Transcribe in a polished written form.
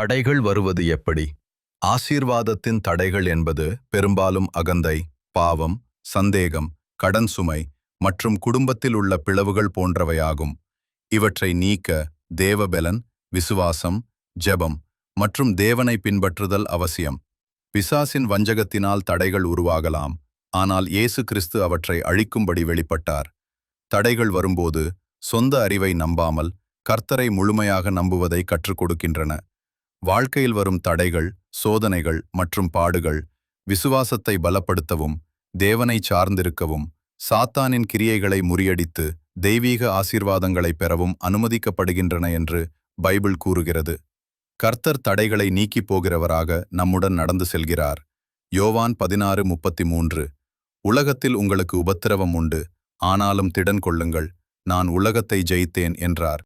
தடைகள் வருவது எப்படி? ஆசீர்வாதத்தின் தடைகள் என்பது பெரும்பாலும் அகந்தை, பாவம், சந்தேகம், கடன் சுமை மற்றும் குடும்பத்தில் உள்ள பிளவுகள் போன்றவையாகும். இவற்றை நீக்க தேவபெலன், விசுவாசம், ஜெபம் மற்றும் தேவனை பின்பற்றுதல் அவசியம். பிசாசின் வஞ்சகத்தினால் தடைகள் உருவாகலாம், ஆனால் இயேசு கிறிஸ்து அவற்றை அழிக்கும்படி வெளிப்பட்டார். தடைகள் வரும்போது சொந்த அறிவை நம்பாமல் கர்த்தரை முழுமையாக நம்புவதை கற்றுக் கொடுக்கின்றன. வாழ்க்கையில் வரும் தடைகள், சோதனைகள் மற்றும் பாடுகள் விசுவாசத்தை பலப்படுத்தவும், தேவனை சார்ந்திருக்கவும், சாத்தானின் கிரியைகளை முறியடித்து தெய்வீக ஆசீர்வாதங்களை பெறவும் அனுமதிக்கப்படுகின்றன என்று பைபிள் கூறுகிறது. கர்த்தர் தடைகளை நீக்கிப் போகிறவராக நம்முடன் நடந்து செல்கிறார். யோவான் 16:33. உலகத்தில் உங்களுக்கு உபத்திரவம் உண்டு, ஆனாலும் திடன் கொள்ளுங்கள், நான் உலகத்தை ஜெயித்தேன் என்றார்.